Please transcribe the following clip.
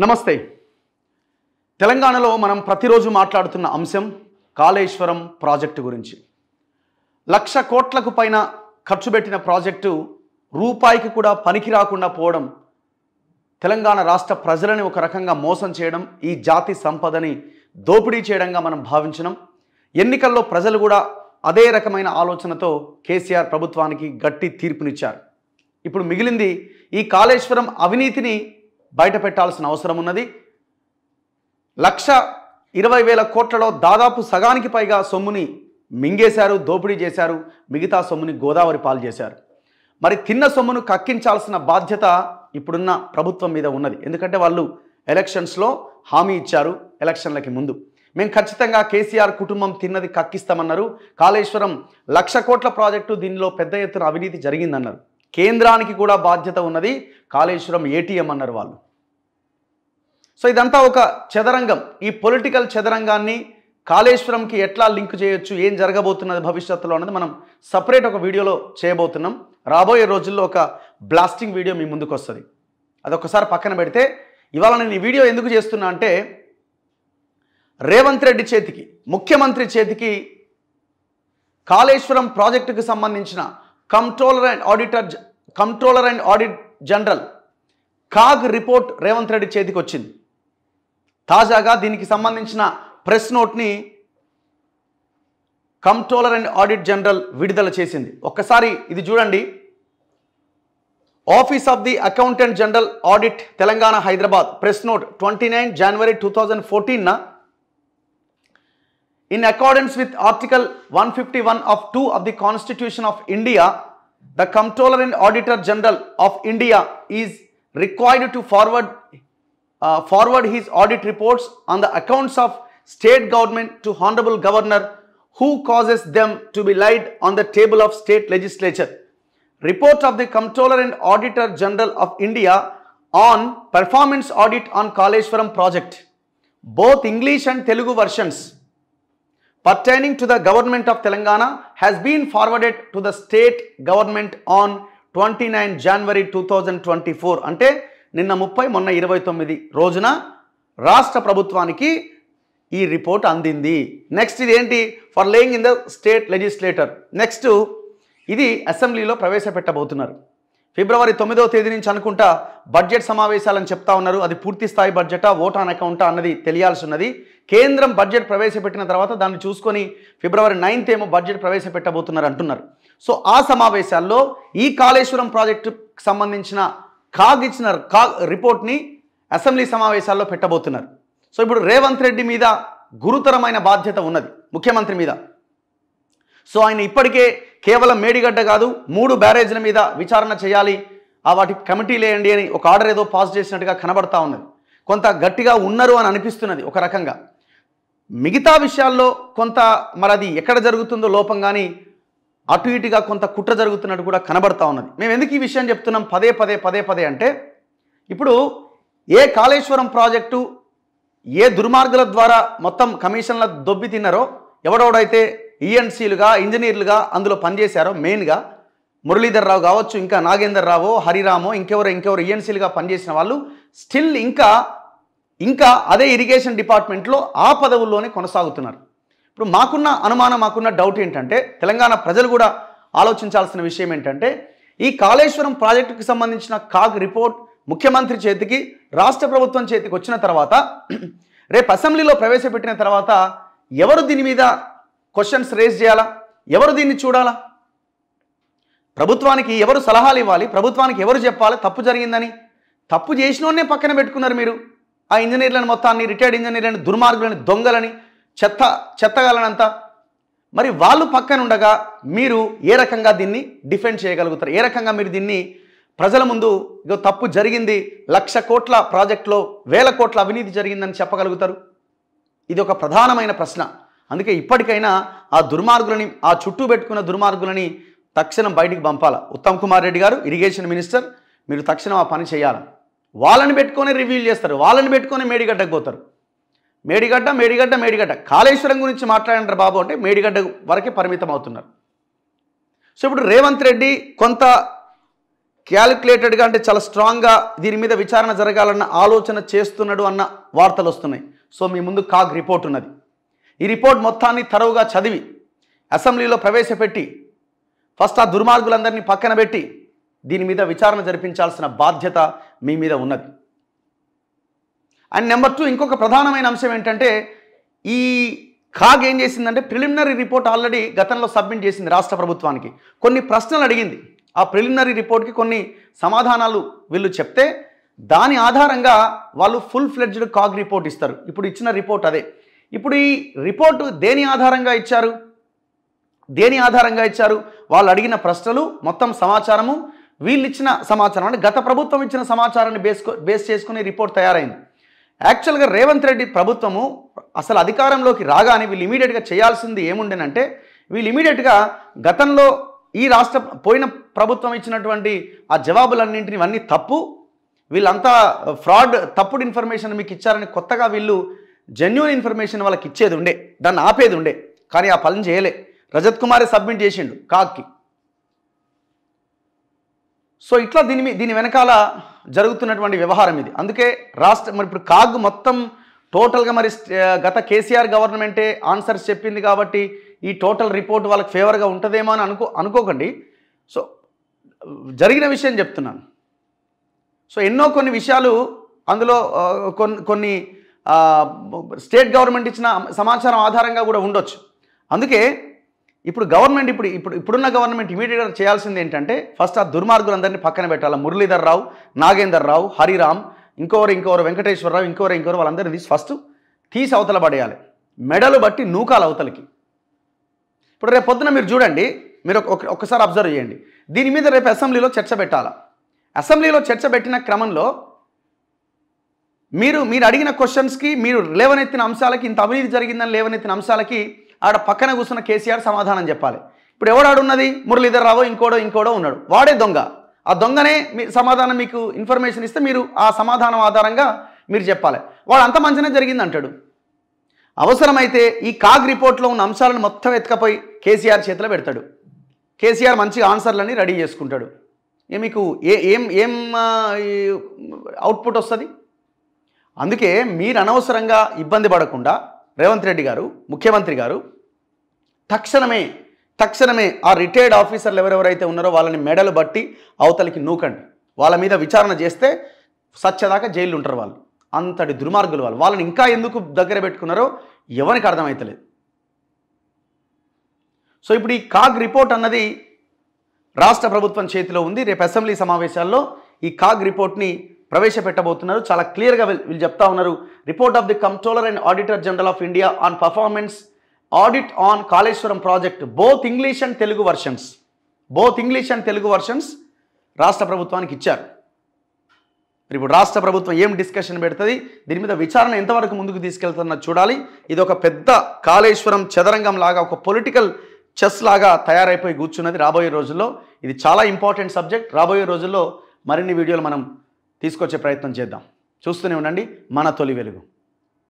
నమస్తే. తెలంగాణలో మనం ప్రతిరోజు మాట్లాడుతున్న అంశం కాళేశ్వరం ప్రాజెక్టు గురించి. 1,00,000 కోట్లకు పైన ఖర్చు పెట్టిన ప్రాజెక్టు రూపాయికి కూడా పనికి రాకుండా పోవడం, తెలంగాణ రాష్ట్ర ప్రజలని ఒక రకంగా మోసం చేయడం, ఈ జాతి సంపదని దోపిడీ చేయడంగా మనం భావించినాం. ఎన్నికల్లో ప్రజలు కూడా అదే రకమైన ఆలోచనతో కేసీఆర్ ప్రభుత్వానికి గట్టి తీర్పునిచ్చారు. ఇప్పుడు మిగిలింది ఈ కాళేశ్వరం అవినీతిని బయట పెట్టాల్సిన అవసరం ఉన్నది. 1,20,000 కోట్లలో దాదాపు సగానికి పైగా సొమ్ముని మింగేశారు, దోపిడీ చేశారు. మిగతా సొమ్ముని గోదావరి పాలు చేశారు. మరి తిన్న సొమ్మును కక్కించాల్సిన బాధ్యత ఇప్పుడున్న ప్రభుత్వం మీద ఉన్నది. ఎందుకంటే వాళ్ళు ఎలక్షన్స్లో హామీ ఇచ్చారు. ఎలక్షన్లకి ముందు మేము ఖచ్చితంగా కేసీఆర్ కుటుంబం తిన్నది కక్కిస్తామన్నారు. కాళేశ్వరం 1,00,000 కోట్ల ప్రాజెక్టు, దీనిలో పెద్ద ఎత్తున అవినీతి జరిగిందన్నారు. కేంద్రానికి కూడా బాధ్యత ఉన్నది, కాళేశ్వరం ఏటీఎం అన్నారు వాళ్ళు. సో ఇదంతా ఒక చదరంగం. ఈ పొలిటికల్ చదరంగాన్ని కాళేశ్వరంకి ఎట్లా లింక్ చేయొచ్చు, ఏం జరగబోతున్నది భవిష్యత్తులో అన్నది మనం సపరేట్ ఒక వీడియోలో చేయబోతున్నాం. రాబోయే రోజుల్లో ఒక బ్లాస్టింగ్ వీడియో మీ ముందుకు వస్తుంది. అదొకసారి పక్కన పెడితే, ఇవాళ నేను ఈ వీడియో ఎందుకు చేస్తున్నా అంటే, రేవంత్ రెడ్డి చేతికి, ముఖ్యమంత్రి చేతికి కాళేశ్వరం ప్రాజెక్టుకు సంబంధించిన controller and audit general CAG report Revanth Reddy చేతికి వచ్చింది. తాజాగా దీనికి సంబంధించిన ప్రెస్ నోట్ని కంట్రోలర్ అండ్ ఆడిట్ జనరల్ విడుదల చేసింది. ఒక్కసారి ఇది చూడండి. Office of the accountant general audit Telangana Hyderabad, press note 29 January 2014 In accordance with Article 151 of 2 of the Constitution of India, the Comptroller and Auditor General of India is required to forward his audit reports on the accounts of state government to Honorable Governor, who causes them to be laid on the table of state legislature. Report of the Comptroller and Auditor General of India on performance audit on Kaleshwaram project. Both English and Telugu versions pertaining to the government of Telangana has been forwarded to the state government on 29 January 2024. అంటే నిన్న 30 మొన్న 29 రోజున రాష్ట్ర ప్రభుత్వానికి ఈ report అందింది. Next ఇది ఏంటి? For laying in the state legislator. Next ఇది అసెంబ్లీలో ప్రవేశపెట్టబోతున్నారు. ఫిబ్రవరి 9వ తేదీ నుంచి అనుకుంటా బడ్జెట్ సమావేశాలని చెప్తా ఉన్నారు. అది పూర్తి స్థాయి బడ్జెటా, ఓట్ ఆన్ అకౌంటా అన్నది తెలియాల్సి ఉన్నది. కేంద్రం బడ్జెట్ ప్రవేశపెట్టిన తర్వాత దాన్ని చూసుకొని ఫిబ్రవరి 9th ఏమో బడ్జెట్ ప్రవేశపెట్టబోతున్నారు అంటున్నారు. సో ఆ సమావేశాల్లో ఈ కాళేశ్వరం ప్రాజెక్టుకు సంబంధించిన కాగ్ రిపోర్ట్ని అసెంబ్లీ సమావేశాల్లో పెట్టబోతున్నారు. సో ఇప్పుడు రేవంత్ రెడ్డి మీద గురుతరమైన బాధ్యత ఉన్నది, ముఖ్యమంత్రి మీద. సో ఆయన ఇప్పటికే కేవలం మేడిగడ్డ కాదు, 3 బ్యారేజ్ల మీద విచారణ చేయాలి, వాటి కమిటీలు వేయండి అని ఒక ఆర్డర్ ఏదో పాస్ చేసినట్టుగా కనబడతా ఉన్నది. కొంత గట్టిగా ఉన్నారు అని అనిపిస్తున్నది ఒక రకంగా. మిగతా విషయాల్లో కొంత మరి అది ఎక్కడ జరుగుతుందో లోపం, కానీ అటు ఇటుగా కొంత కుట్ర జరుగుతున్నట్టు కూడా కనబడతా ఉన్నది. మేము ఎందుకు ఈ విషయం చెప్తున్నాం పదే పదే అంటే, ఇప్పుడు ఏ కాళేశ్వరం ప్రాజెక్టు ఏ దుర్మార్గుల ద్వారా మొత్తం కమిషన్ల దొబ్బి తిన్నారో, ఎవడెవడైతే ఈఎన్సీలుగా ఇంజనీర్లుగా అందులో పనిచేశారో, మెయిన్గా మురళీధర్ రావు కావచ్చు, ఇంకా నాగేందర్ రావు, హరిరామో, ఇంకెవరు ఈఎన్సీలుగా పనిచేసిన వాళ్ళు స్టిల్ ఇంకా అదే ఇరిగేషన్ డిపార్ట్మెంట్లో ఆ పదవుల్లోనే కొనసాగుతున్నారు. ఇప్పుడు మాకున్న అనుమానం, మాకున్న డౌట్ ఏంటంటే, తెలంగాణ ప్రజలు కూడా ఆలోచించాల్సిన విషయం ఏంటంటే, ఈ కాళేశ్వరం ప్రాజెక్టుకు సంబంధించిన కాగ్ రిపోర్ట్ ముఖ్యమంత్రి చేతికి, రాష్ట్ర ప్రభుత్వం చేతికి వచ్చిన తర్వాత, రేపు అసెంబ్లీలో ప్రవేశపెట్టిన తర్వాత ఎవరు దీని మీద క్వశ్చన్స్ రేజ్ చేయాలా? ఎవరు దీన్ని చూడాలా? ప్రభుత్వానికి ఎవరు సలహాలు ఇవ్వాలి? ప్రభుత్వానికి ఎవరు చెప్పాలి తప్పు జరిగిందని? తప్పు చేసినోనే పక్కన పెట్టుకున్నారు మీరు. ఆ ఇంజనీర్లను మొత్తాన్ని, రిటైర్డ్ ఇంజనీర్లను, దుర్మార్గులని, దొంగలని, చెత్తగాలనంతా. మరి వాళ్ళు పక్కన ఉండగా మీరు ఏ రకంగా దీన్ని డిఫెండ్ చేయగలుగుతారు? ఏ రకంగా మీరు దీన్ని ప్రజల ముందు ఇదో తప్పు జరిగింది, 1,00,000 కోట్ల ప్రాజెక్టులో 1,000 కోట్ల అవినీతి జరిగిందని చెప్పగలుగుతారు? ఇది ఒక ప్రధానమైన ప్రశ్న. అందుకే ఇప్పటికైనా ఆ దుర్మార్గులని, ఆ చుట్టూ పెట్టుకున్న దుర్మార్గులని తక్షణం బయటికి పంపాలి. ఉత్తమ్ కుమార్ రెడ్డి గారు, ఇరిగేషన్ మినిస్టర్, మీరు తక్షణం ఆ పని చేయాలి. వాళ్ళని పెట్టుకొని రివ్యూ చేస్తారు, వాళ్ళని పెట్టుకొని మేడిగడ్డకు పోతారు. మేడిగడ్డ కాళేశ్వరం గురించి మాట్లాడంటారు బాబు అంటే మేడిగడ్డ వరకే పరిమితం అవుతున్నారు. సో ఇప్పుడు రేవంత్ రెడ్డి కొంత క్యాలిక్యులేటెడ్గా అంటే చాలా స్ట్రాంగ్గా దీని మీద విచారణ జరగాలన్న ఆలోచన చేస్తున్నాడు అన్న వార్తలు వస్తున్నాయి. సో మీ ముందు కాగ్ రిపోర్ట్ ఉన్నది. ఈ రిపోర్ట్ మొత్తాన్ని తరువుగా చదివి అసెంబ్లీలో ప్రవేశపెట్టి ఫస్ట్ ఆ దుర్మార్గులందరినీ పక్కన పెట్టి దీని మీద విచారణ జరిపించాల్సిన బాధ్యత మీ మీద ఉన్నది. అండ్ నెంబర్ 2 ఇంకొక ప్రధానమైన అంశం ఏంటంటే ఈ కాగ్ ఏం చేసిందంటే ప్రిలిమినరీ రిపోర్ట్ ఆల్రెడీ గతంలో సబ్మిట్ చేసింది రాష్ట్ర ప్రభుత్వానికి. కొన్ని ప్రశ్నలు అడిగింది. ఆ ప్రిలిమినరీ రిపోర్ట్కి కొన్ని సమాధానాలు వీళ్ళు చెప్తే దాని ఆధారంగా వాళ్ళు ఫుల్ ఫ్లెడ్జ్డ్ కాగ్ రిపోర్ట్ ఇస్తారు. ఇప్పుడు ఇచ్చిన రిపోర్ట్ అదే. ఇప్పుడు ఈ రిపోర్టు దేని ఆధారంగా ఇచ్చారు? వాళ్ళు అడిగిన ప్రశ్నలు మొత్తం సమాచారము, వీళ్ళు ఇచ్చిన సమాచారం అంటే గత ప్రభుత్వం ఇచ్చిన సమాచారాన్ని బేస్ చేసుకుని రిపోర్ట్ తయారైంది. యాక్చువల్గా రేవంత్ రెడ్డి ప్రభుత్వము అసలు అధికారంలోకి రాగానే వీళ్ళు ఇమీడియట్గా చేయాల్సింది ఏముండేనంటే వీళ్ళు ఇమీడియట్గా గతంలో ఈ పోయిన ప్రభుత్వం ఇచ్చినటువంటి ఆ జవాబులన్నింటినీ ఇవన్నీ తప్పు, వీళ్ళంతా ఫ్రాడ్, తప్పుడు ఇన్ఫర్మేషన్ మీకు ఇచ్చారని కొత్తగా వీళ్ళు జెన్యూన్ ఇన్ఫర్మేషన్ వాళ్ళకి ఇచ్చేది ఉండే, దాన్ని ఆపేది ఉండే. కానీ ఆ పని చేయలే. రజత్ కుమారే సబ్మిట్ చేసిండు కాగ్కి. సో ఇట్లా దీని వెనకాల జరుగుతున్నటువంటి వ్యవహారం ఇది. అందుకే మరి ఇప్పుడు కాగ్ మొత్తం టోటల్గా మరి గత కేసీఆర్ గవర్నమెంటే ఆన్సర్స్ చెప్పింది కాబట్టి ఈ టోటల్ రిపోర్ట్ వాళ్ళకి ఫేవర్గా ఉంటుందేమో అని అనుకోకండి. సో జరిగిన విషయం చెప్తున్నాను. సో కొన్ని విషయాలు అందులో కొన్ని స్టేట్ గవర్నమెంట్ ఇచ్చిన సమాచారం ఆధారంగా కూడా ఉండొచ్చు. అందుకే ఇప్పుడు గవర్నమెంట్ ఇప్పుడున్న గవర్నమెంట్ ఇమీడియట్గా చేయాల్సింది ఏంటంటే ఫస్ట్ ఆ దుర్మార్గులందరినీ పక్కన పెట్టాలి. మురళీధర్ రావు, నాగేందర్ రావు, హరిరామ్, ఇంకోరు వెంకటేశ్వరరావు, ఇంకోరు వాళ్ళందరినీ తీసి అవతల పడేయాలి. మెడలు బట్టి నూకాలు అవతలకి. ఇప్పుడు రేపు పొద్దున మీరు చూడండి, మీరు ఒక్కసారి అబ్జర్వ్ చేయండి. దీని మీద రేపు అసెంబ్లీలో చర్చ పెట్టాలి. అసెంబ్లీలో చర్చ పెట్టిన క్రమంలో మీరు అడిగిన క్వశ్చన్స్కి, మీరు లేవనెత్తిన అంశాలకి, ఇంత అవినీతి జరిగిందని లేవనెత్తిన అంశాలకి ఆడ పక్కన కూర్చున్న కేసీఆర్ సమాధానం చెప్పాలి. ఇప్పుడు ఎవడాడున్నది? మురళీధర్ రావు, ఇంకోడో ఉన్నాడు. వాడే దొంగ. ఆ దొంగనే మీ సమాధానం మీకు ఇన్ఫర్మేషన్ ఇస్తే మీరు ఆ సమాధానం ఆధారంగా మీరు చెప్పాలి. వాడు అంత మంచిగానే జరిగింది అంటాడు. అవసరమైతే ఈ కాగ్ రిపోర్ట్లో ఉన్న అంశాలను మొత్తం ఎత్తుకపోయి కేసీఆర్ చేతిలో పెడతాడు. కేసీఆర్ మంచిగా ఆన్సర్లని రెడీ చేసుకుంటాడు. మీకు ఏం అవుట్పుట్ వస్తుంది? అందుకే మీరు అనవసరంగా ఇబ్బంది పడకుండా రేవంత్ రెడ్డి గారు, ముఖ్యమంత్రి గారు తక్షణమే ఆ రిటైర్డ్ ఆఫీసర్లు ఎవరెవరైతే ఉన్నారో వాళ్ళని మెడలు బట్టి అవతలికి నూకండి. వాళ్ళ మీద విచారణ చేస్తే సత్యదాకా జైలు ఉంటారు వాళ్ళు. అంతటి దుర్మార్గులు వాళ్ళని ఇంకా ఎందుకు దగ్గర పెట్టుకున్నారో ఎవరికి అర్థమవుతలేదు. సో ఇప్పుడు ఈ కాగ్ రిపోర్ట్ అన్నది రాష్ట్ర ప్రభుత్వం చేతిలో ఉంది. రేపు అసెంబ్లీ సమావేశాల్లో ఈ కాగ్ రిపోర్ట్ని ప్రవేశపెట్టబోతున్నారు. చాలా క్లియర్గా వీళ్ళు చెప్తా ఉన్నారు. Report of the controller and auditor general of India on performance audit on Kaleshwaram project both English and Telugu versions రాష్ట్ర ప్రభుత్వానికి ఇచ్చారు. ఇప్పుడు రాష్ట్ర ప్రభుత్వం ఏం డిస్కషన్ పెడుతుంది, దీని మీద విచారణ ఎంతవరకు ముందుకు తీసుకెళ్తున్నది చూడాలి. ఇది ఒక పెద్ద కాళేశ్వరం చదరంగం లాగా, ఒక పొలిటికల్ చెస్ లాగా తయారైపోయి కూర్చున్నది రాబోయే రోజుల్లో. ఇది చాలా ఇంపార్టెంట్ సబ్జెక్ట్. రాబోయే రోజుల్లో మరిన్ని వీడియోలు మనం తీసుకొచ్చే ప్రయత్నం చేద్దాం. చూస్తూనే ఉండండి మన తొలి వెలుగు.